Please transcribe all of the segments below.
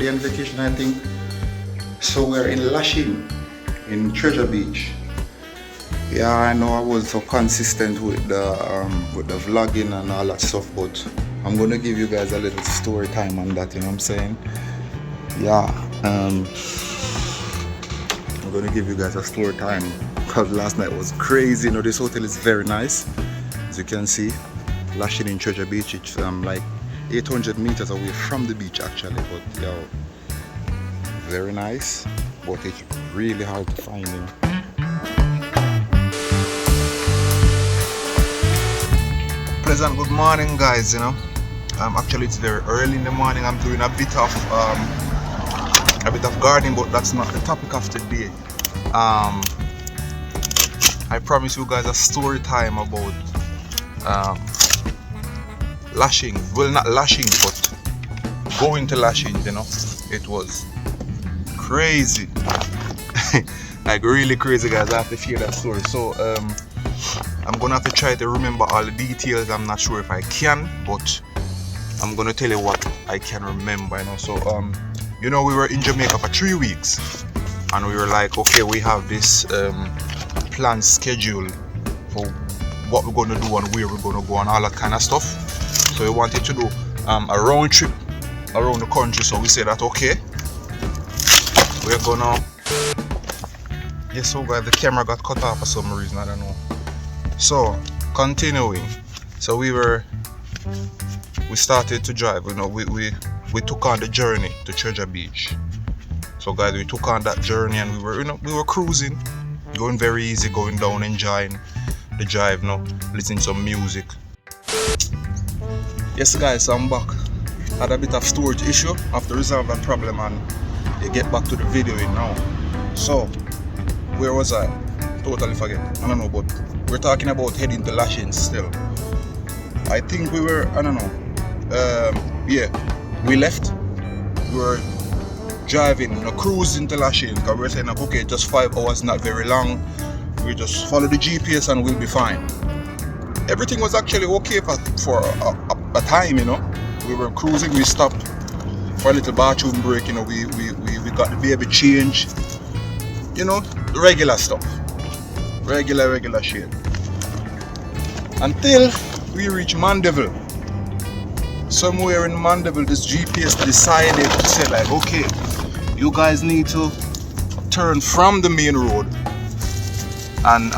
Caribbean vacation, I think. So we're in Lashing, in Treasure Beach. Yeah, I know I was so consistent with the vlogging and all that stuff, but I'm gonna give you guys a little story time on that. You know what I'm saying? Yeah. I'm gonna give you guys a story time because last night was crazy. You know, this hotel is very nice, as you can see. Lashing in Treasure Beach. It's like 800 meters away from the beach actually, but yo, very nice, but it's really hard to find, you know. Pleasant good morning, guys. You know, actually it's very early in the morning. I'm doing a bit of gardening, but that's not the topic of today. I promise you guys a story time about lashing. Well, not lashing, but going to lashing. You know, it was crazy. Like really crazy, guys. I have to share that story. So I'm gonna have to try to remember all the details. I'm not sure if I can, but I'm gonna tell you what I can remember, you know. So you know, we were in Jamaica for 3 weeks, and we were like, okay, we have this planned schedule for what we're gonna do and where we're gonna go and all that kind of stuff. So we wanted to do a round trip around the country. So we said that, okay, we're gonna. Yes, so guys, the camera got cut off for some reason, I don't know. So continuing, so we started to drive. You know, we took on the journey to Treasure Beach. So guys, we took on that journey and we were cruising, going very easy, going down, enjoying the drive, you know, listening to some music. Yes guys, so I'm back. Had a bit of storage issue. Have to resolve that problem and get back to the videoing now. So where was I? Totally forget. I don't know, but we're talking about heading to Lashings still. I think we were, I don't know. Yeah, we left. We were driving, you know, cruising to Lashings because we were saying, okay, just 5 hours, not very long. We just follow the GPS and we'll be fine. Everything was actually okay for a time, you know. We were cruising. We stopped for a little bathroom break. You know, we got the baby change. You know, regular stuff. Regular shit. Until we reach Mandeville. Somewhere in Mandeville, this GPS decided to say like, okay, you guys need to turn from the main road and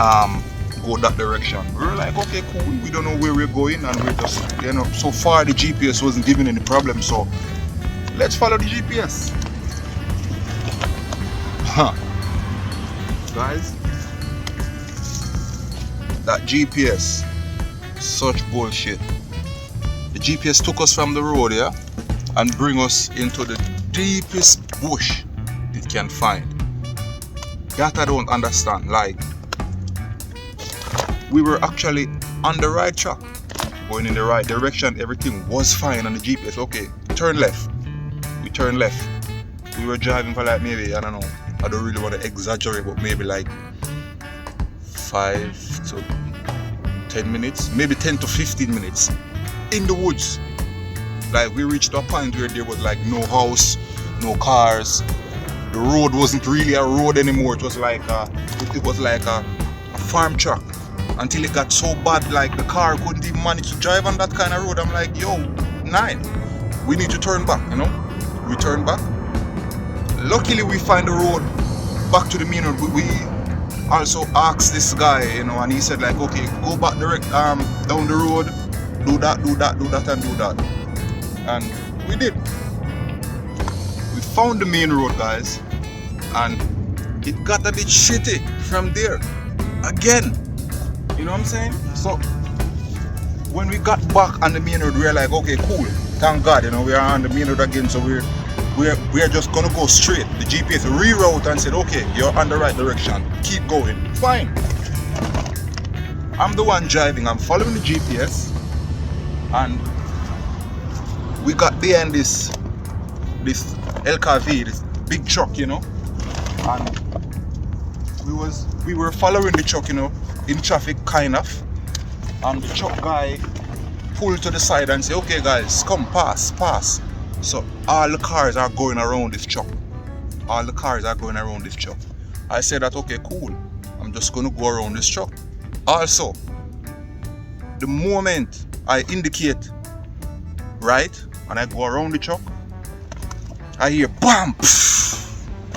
go that direction. We were like, okay, cool. We don't know where we're going, and we're just, you know, so far the GPS wasn't giving any problem, so let's follow the GPS. Huh. Guys, that GPS, such bullshit. The GPS took us from the road, yeah, and bring us into the deepest bush it can find. That I don't understand. Like, we were actually on the right track, going in the right direction. Everything was fine on the GPS. Okay, turn left. We turned left. We were driving for like maybe, I don't know, I don't really want to exaggerate, but maybe like 5 to 10 minutes, maybe 10 to 15 minutes in the woods. Like, we reached a point where there was like no house, no cars. The road wasn't really a road anymore. It was like a farm track, until it got so bad like the car couldn't even manage to drive on that kind of road. I'm like, yo, we need to turn back, you know. We turned back. Luckily we find the road back to the main road. We also asked this guy, you know, and he said like, okay, go back direct down the road, do that and do that. And we did. We found the main road, guys, and it got a bit shitty from there again. You know what I'm saying? So when we got back on the main road, we were like, okay, cool, thank God, you know, we are on the main road again. So we are just gonna go straight. The GPS reroute and said, okay, you're on the right direction, keep going. Fine. I'm the one driving, I'm following the GPS, and we got behind this LKV, this big truck, you know, and we were following the truck, you know, in traffic kind of, and the truck guy pulled to the side and said, okay guys, come pass. So all the cars are going around this truck. All the cars are going around this truck. I said that, okay, cool. I'm just gonna go around this truck. Also, the moment I indicate right and I go around the truck, I hear BAM!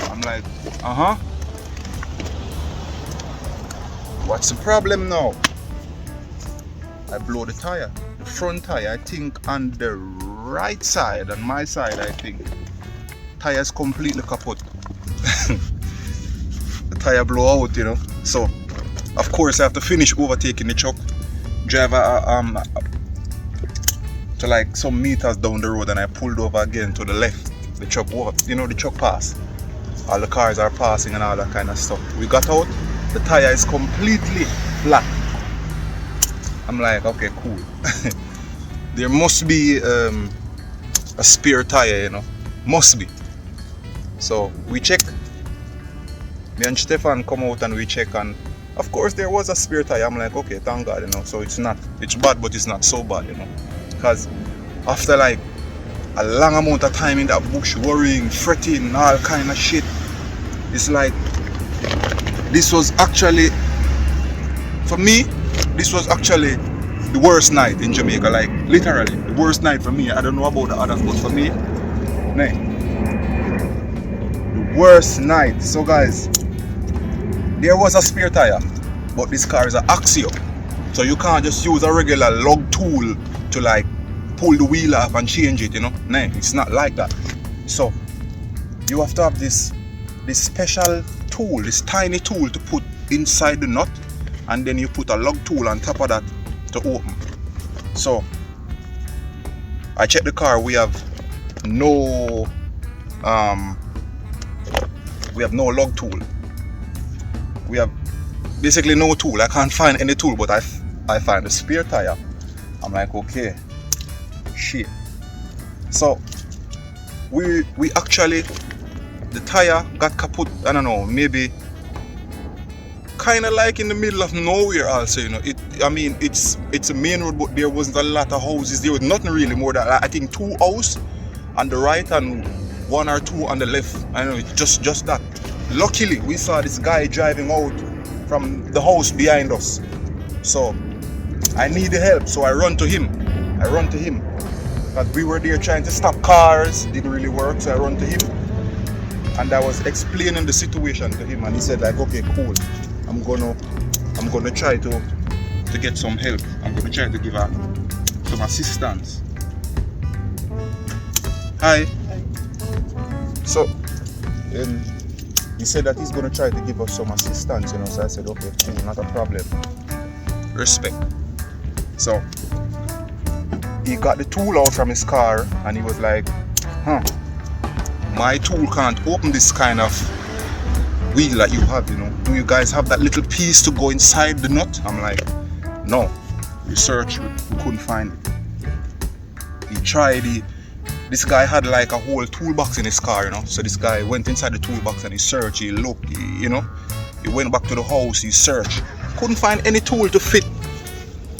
I'm like, what's the problem now? I blow the tire. The front tire, I think on the right side, on my side, I think. Tire's completely kaput. The tire blow out, you know. So, of course, I have to finish overtaking the truck. Drive to like some meters down the road, and I pulled over again to the left. The truck over, you know, the truck pass. All the cars are passing and all that kind of stuff. We got out, the tire is completely flat. I'm like, okay, cool. There must be a spare tire, you know. Must be. So we check. Me and Stefan come out and we check, and of course there was a spare tire. I'm like, okay, thank God, you know. So it's bad, but it's not so bad, you know. Because after like a long amount of time in that bush, worrying, fretting, all kind of shit, it's like, this was actually, for me, this was actually the worst night in Jamaica. Like literally the worst night for me. I don't know about the others, but for me, the worst night. So guys, there was a spare tire, but this car is an Axio, so you can't just use a regular lug tool to like pull the wheel off and change it, you know. No, it's not like that. So you have to have this special tool, this tiny tool to put inside the nut, and then you put a lug tool on top of that to open. So I checked the car. We have no lug tool. We have basically no tool. I can't find any tool, but I find a spare tire. I'm like, okay, shit. So we actually, the tire got kaput, I don't know, maybe kind of like in the middle of nowhere also, you know. It's a main road, but there wasn't a lot of houses. There was nothing really more than, I think, 2 houses on the right and 1 or 2 on the left. I know, it's just that. Luckily we saw this guy driving out from the house behind us, so I needed help, so I run to him because we were there trying to stop cars. Didn't really work, so I run to him and I was explaining the situation to him, and he said like, okay, cool, I'm gonna try to get some help. I'm gonna try to give her some assistance. Hi. So he said that he's gonna try to give us some assistance, you know. So I said, okay, cool, not a problem. Respect. So he got the tool out from his car and he was like, my tool can't open this kind of wheel that you have, you know. Do you guys have that little piece to go inside the nut? I'm like, no. We searched, we couldn't find it. He tried it. This guy had like a whole toolbox in his car, you know. So this guy went inside the toolbox and he searched, he looked, you know. He went back to the house, he searched. Couldn't find any tool to fit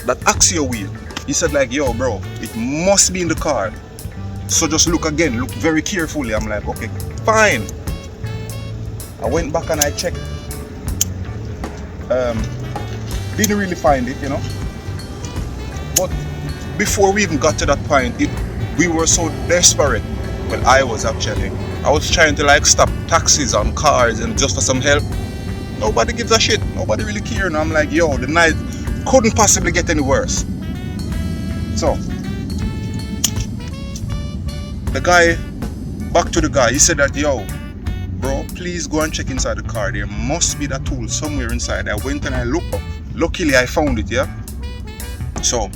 that Axio wheel. He said like, yo bro, it must be in the car. So just look again, look very carefully. I'm like, okay, fine. I went back and I checked. Didn't really find it, you know. But before we even got to that point, we were so desperate. Well, I was actually. I was trying to like stop taxis and cars and just for some help. Nobody gives a shit. Nobody really cares. And I'm like, yo, the night couldn't possibly get any worse. So the guy, back to the guy, he said that, yo, bro, please go and check inside the car. There must be that tool somewhere inside. I went and I looked. Luckily I found it, yeah. So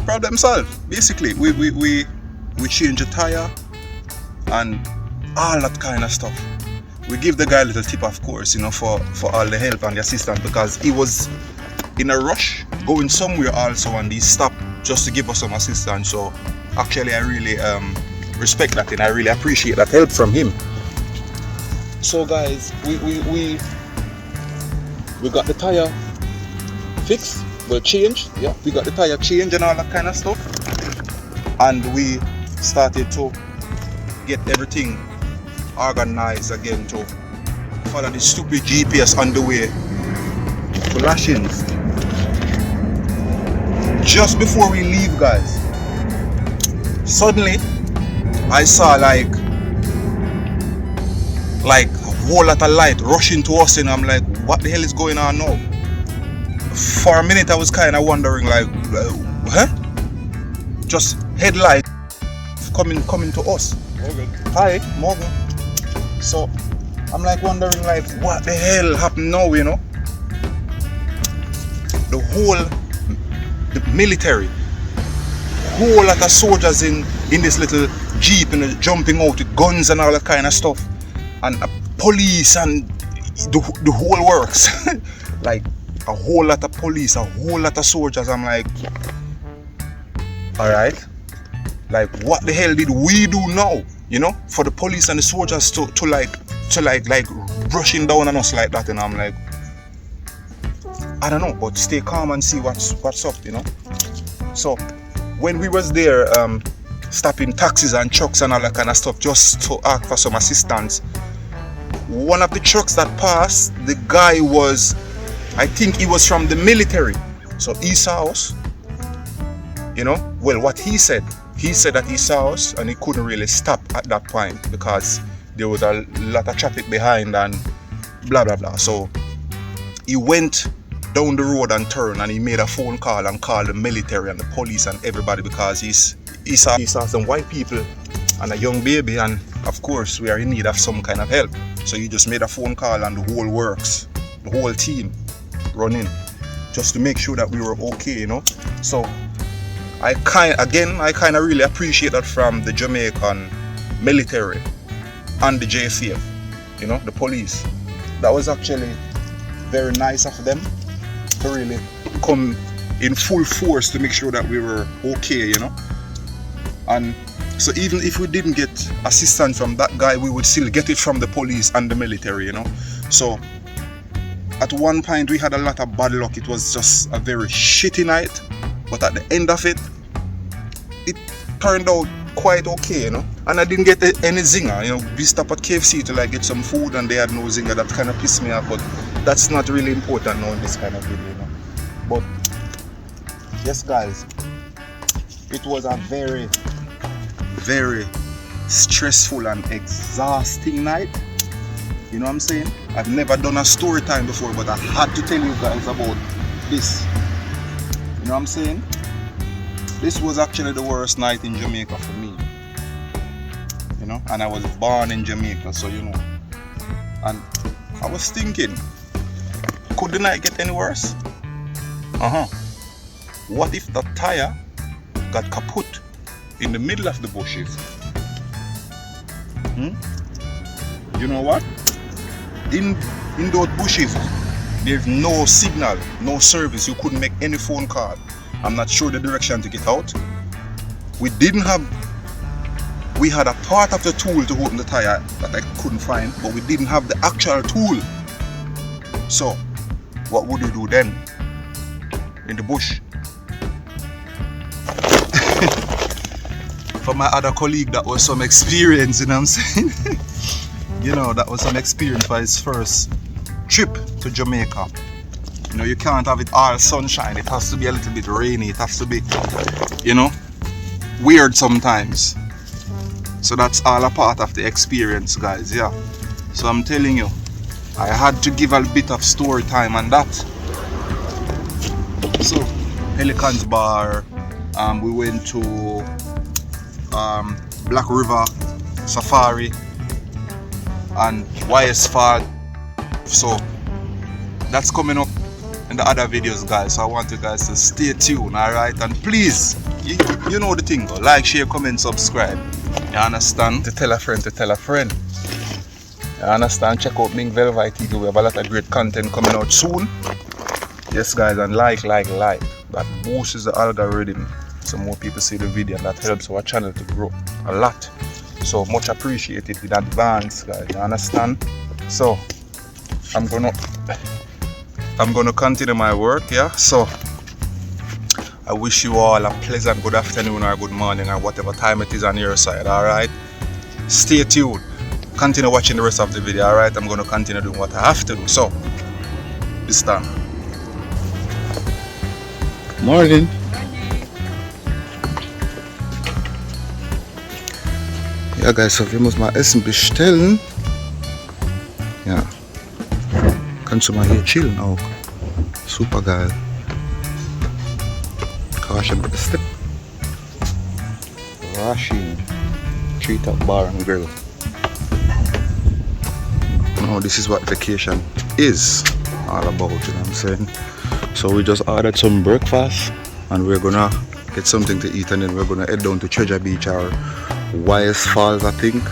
problem solved. Basically, we changed the tire and all that kind of stuff. We give the guy a little tip, of course, you know, for all the help and the assistance, because he was in a rush going somewhere also, and he stopped just to give us some assistance. So actually I really respect that, and I really appreciate that help from him. So guys, we got the tire fixed, well, changed, yeah. We got the tire changed and all that kind of stuff, and we started to get everything organized again to follow the stupid GPS on the way to Lashings. Just before we leave, guys, suddenly I saw like a whole lot of light rushing to us, and I'm like, what the hell is going on now? For a minute I was kind of wondering like, huh? Just headlight coming to us. Morgan. Hi, Morgan. So I'm like wondering like, what the hell happened now, you know? The military, whole lot of soldiers in this little jeep and jumping out with guns and all that kind of stuff, and police and the whole works. Like a whole lot of police, a whole lot of soldiers. I'm like, all right, like what the hell did we do now, you know, for the police and the soldiers to rushing down on us like that? And I'm like, I don't know, but stay calm and see what's up, you know. So when we was there stopping taxis and trucks and all that kind of stuff just to ask for some assistance, one of the trucks that passed, the guy was, I think he was from the military, so he saw us, you know. Well, what he said that he saw us and he couldn't really stop at that point because there was a lot of traffic behind and blah blah blah. So he went down the road and turned, and he made a phone call and called the military and the police and everybody because he saw some white people and a young baby, and of course we are in need of some kind of help. So he just made a phone call and the whole works, the whole team running just to make sure that we were okay, you know. So I kind of really appreciate that from the Jamaican military and the JCF, you know, the police. That was actually very nice of them to really come in full force to make sure that we were okay, you know. And so even if we didn't get assistance from that guy, we would still get it from the police and the military, you know. So at one point we had a lot of bad luck. It was just a very shitty night, but at the end of it, it turned out quite okay, you know. And I didn't get any zinger, you know. We stopped at KFC to like get some food and they had no zinger. That kind of pissed me off, but that's not really important now in this kind of video, you know. But yes, guys, it was a very, very stressful and exhausting night. You know what I'm saying? I've never done a story time before, but I had to tell you guys about this. You know what I'm saying? This was actually the worst night in Jamaica for me. You know, and I was born in Jamaica, so you know. And I was thinking, could the night get any worse? What if the tire got kaput in the middle of the bushes? You know what? In those bushes, there's no signal, no service. You couldn't make any phone call. I'm not sure the direction to get out. We had a part of the tool to open the tire that I couldn't find, but we didn't have the actual tool. So what would you do then in the bush? For my other colleague, that was some experience, you know what I'm saying? You know, that was some experience for his first trip to Jamaica. You know, you can't have it all sunshine. It has to be a little bit rainy. It has to be, you know, weird sometimes. So that's all a part of the experience, guys, yeah. So I'm telling you, I had to give a bit of story time on that. So, Pelican's Bar, we went to Black River Safari and YS Fall. So that's coming up in the other videos, guys. So I want you guys to stay tuned, alright? And please, you know the thing, like, share, comment, subscribe. You understand? To tell a friend to tell a friend. You understand? Check out Ming Velvet TV. We have a lot of great content coming out soon. Yes, guys, and like. That boosts the algorithm so more people see the video, and that helps our channel to grow a lot. So much appreciated in advance, guys. You understand? So I'm gonna continue my work, yeah. So I wish you all a pleasant good afternoon or good morning or whatever time it is on your side, alright? Stay tuned. Continue watching the rest of the video, alright? I'm going to continue doing what I have to do. So, this time. Morning. Ja, Guys, so wir müssen mal Essen bestellen. Ja. Kannst du mal hier chillen auch. Super geil. Caution step. Rushing. Treetop Bar and Grill. Now this is what vacation is all about, you know what I'm saying? So we just ordered some breakfast and we're gonna get something to eat, and then we're gonna head down to Treasure Beach or YS Falls, I think.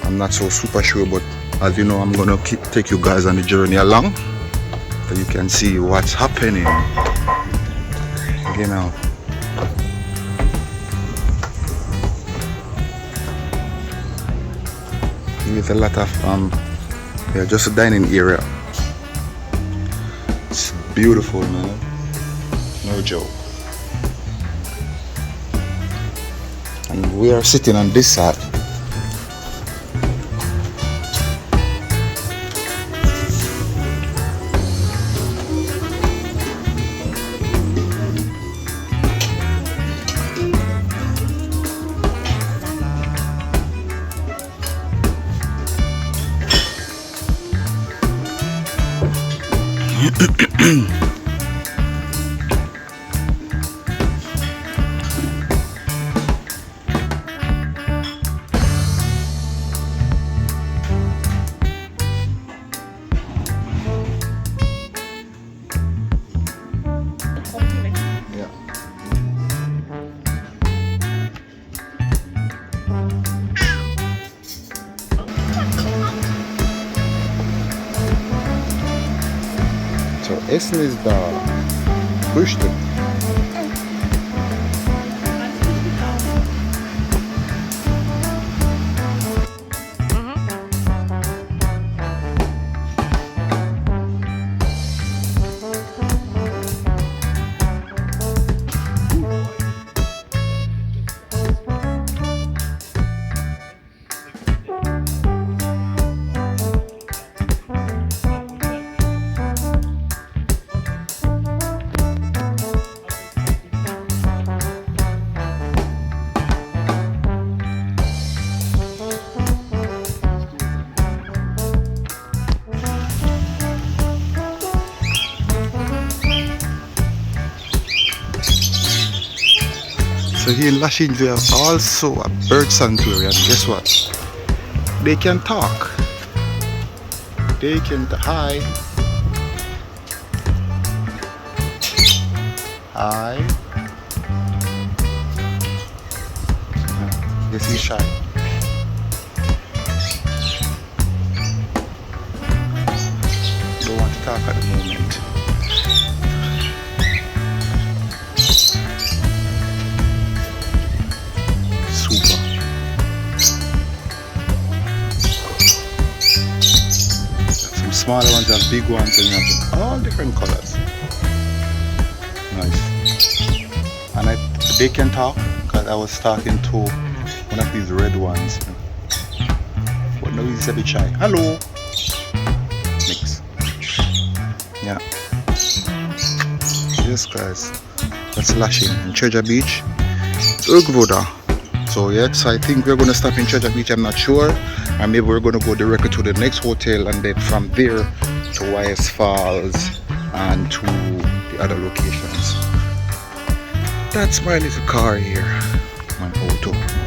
I'm not so super sure, but as you know, I'm gonna take you guys on the journey along so you can see what's happening. You know. There's a lot of yeah, just a dining area. It's beautiful, man. No joke. And we are sitting on this side. Essen ist da. Frühstück. So here in Lashings we have also a bird sanctuary, and guess what? They can talk. They can hi. Hi. Yes, he's shy. Don't want to talk at the moment. Smaller ones and big ones, and you have all different colors. Nice. And they can talk, because I was talking to one of these red ones. But now he's a bit shy. Hello. Mix. Yeah. Yes, guys. That's Lashing in Treasure Beach. Urgvoda. So yes, I think we're gonna stop in Treasure Beach. I'm not sure. And maybe we're going to go directly to the next hotel, and then from there to YS Falls and to the other locations. That's my little car here, my auto.